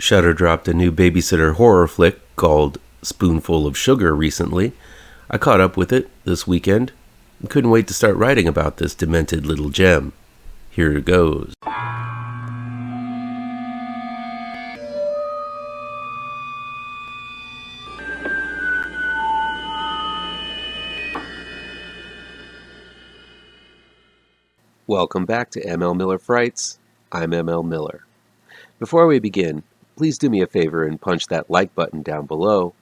Shudder dropped a new babysitter horror flick called Spoonful of Sugar recently. I caught up with it this weekend and couldn't wait to start writing about this demented little gem. Here it goes. Welcome back to ML Miller Frights. I'm ML Miller. Before we begin, please do me a favor and punch that like button down below.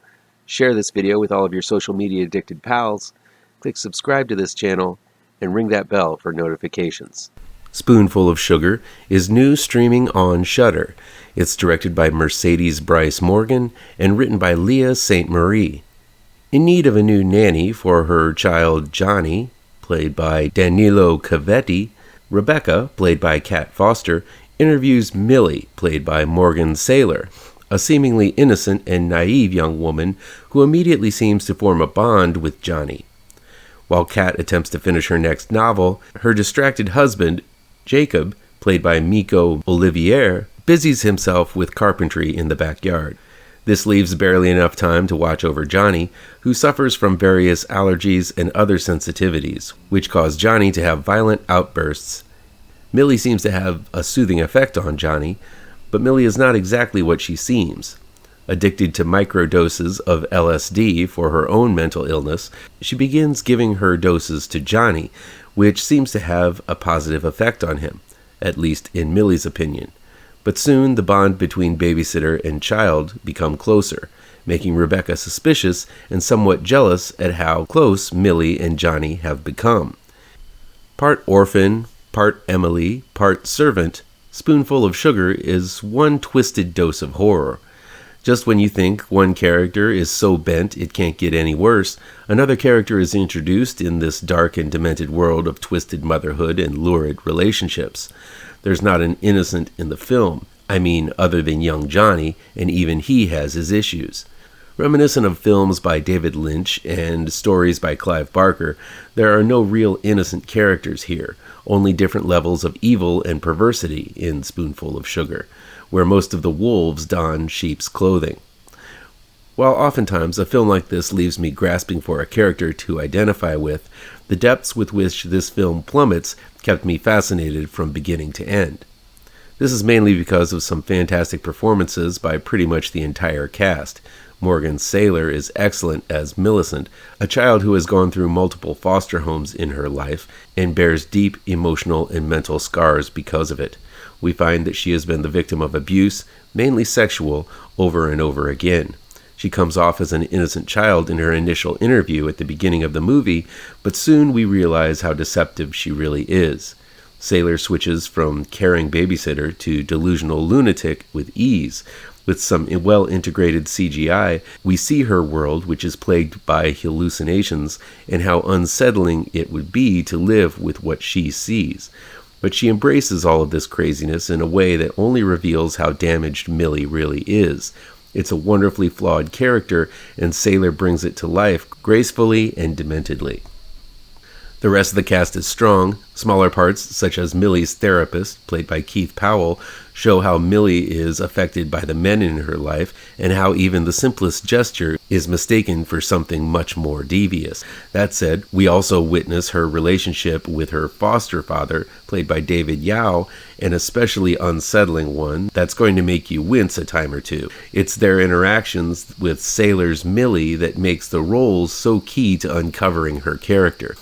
Share this video with all of your social media addicted pals. Click subscribe to this channel and ring that bell for notifications. Spoonful of Sugar is new streaming on Shudder. It's directed by Mercedes Brice Morgan and written by Leah St. Marie. In need of a new nanny for her child Johnny, played by Danilo Cavetti, Rebecca, played by Kat Foster, interviews Millie, played by Morgan Saylor, a seemingly innocent and naive young woman who immediately seems to form a bond with Johnny. While Kat attempts to finish her next novel, her distracted husband, Jacob, played by Miko Olivier, busies himself with carpentry in the backyard. This leaves barely enough time to watch over Johnny, who suffers from various allergies and other sensitivities, which cause Johnny to have violent outbursts. Millie seems to have a soothing effect on Johnny, but Millie is not exactly what she seems. Addicted to microdoses of LSD for her own mental illness, she begins giving her doses to Johnny, which seems to have a positive effect on him, at least in Millie's opinion. But soon the bond between babysitter and child become closer, making Rebecca suspicious and somewhat jealous at how close Millie and Johnny have become. Part orphan, part Emily, part servant, Spoonful of Sugar is one twisted dose of horror. Just when you think one character is so bent it can't get any worse, another character is introduced in this dark and demented world of twisted motherhood and lurid relationships. There's not an innocent in the film, other than young Johnny, and even he has his issues. Reminiscent of films by David Lynch and stories by Clive Barker, there are no real innocent characters here, only different levels of evil and perversity in Spoonful of Sugar, where most of the wolves don sheep's clothing. While oftentimes a film like this leaves me grasping for a character to identify with, the depths with which this film plummets kept me fascinated from beginning to end. This is mainly because of some fantastic performances by pretty much the entire cast. Morgan Saylor is excellent as Millicent, a child who has gone through multiple foster homes in her life and bears deep emotional and mental scars because of it. We find that she has been the victim of abuse, mainly sexual, over and over again. She comes off as an innocent child in her initial interview at the beginning of the movie, but soon we realize how deceptive she really is. Saylor switches from caring babysitter to delusional lunatic with ease. With some well-integrated CGI, we see her world, which is plagued by hallucinations, and how unsettling it would be to live with what she sees. But she embraces all of this craziness in a way that only reveals how damaged Millie really is. It's a wonderfully flawed character, and Saylor brings it to life gracefully and dementedly. The rest of the cast is strong. Smaller parts, such as Millie's therapist, played by Keith Powell, show how Millie is affected by the men in her life and how even the simplest gesture is mistaken for something much more devious. That said, we also witness her relationship with her foster father, played by David Yao, an especially unsettling one that's going to make you wince a time or two. It's their interactions with Saylor's Millie that makes the roles so key to uncovering her character.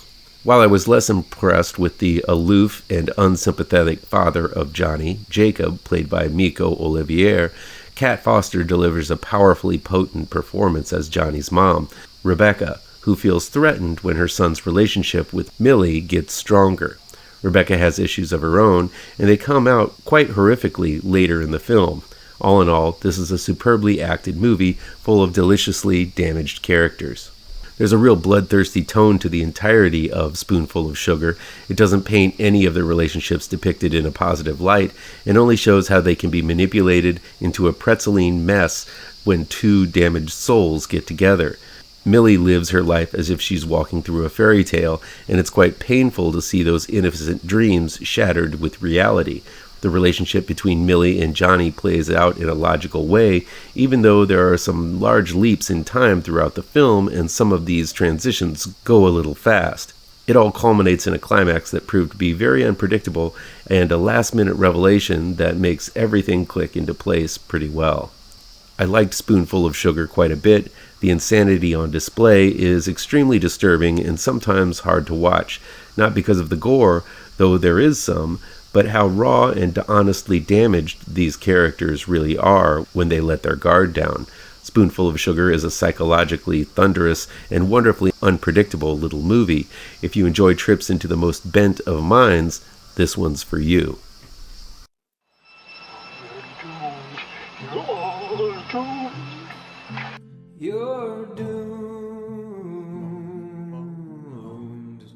While I was less impressed with the aloof and unsympathetic father of Johnny, Jacob, played by Miko Olivier, Kat Foster delivers a powerfully potent performance as Johnny's mom, Rebecca, who feels threatened when her son's relationship with Millie gets stronger. Rebecca has issues of her own, and they come out quite horrifically later in the film. All in all, this is a superbly acted movie full of deliciously damaged characters. There's a real bloodthirsty tone to the entirety of Spoonful of Sugar. It doesn't paint any of the relationships depicted in a positive light, and only shows how they can be manipulated into a pretzeline mess when two damaged souls get together. Millie lives her life as if she's walking through a fairy tale, and it's quite painful to see those innocent dreams shattered with reality. The relationship between Millie and Johnny plays out in a logical way, even though there are some large leaps in time throughout the film, and some of these transitions go a little fast. It all culminates in a climax that proved to be very unpredictable and a last-minute revelation that makes everything click into place pretty well. I liked Spoonful of Sugar quite a bit. The insanity on display is extremely disturbing and sometimes hard to watch, not because of the gore, though there is some, but how raw and honestly damaged these characters really are when they let their guard down. Spoonful of Sugar is a psychologically thunderous and wonderfully unpredictable little movie. If you enjoy trips into the most bent of minds, this one's for you. You're doomed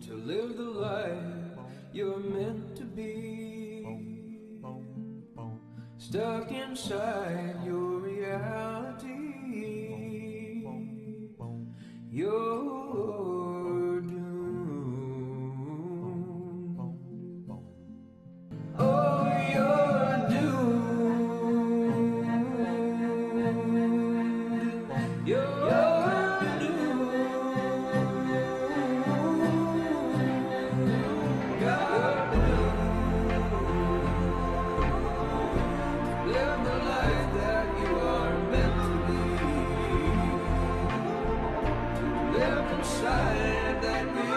to live the life you're meant to be, stuck inside your reality. You're doomed. Oh, you're doomed. You're doomed. You're doomed. Live the life that you are meant to be. Live inside that reality.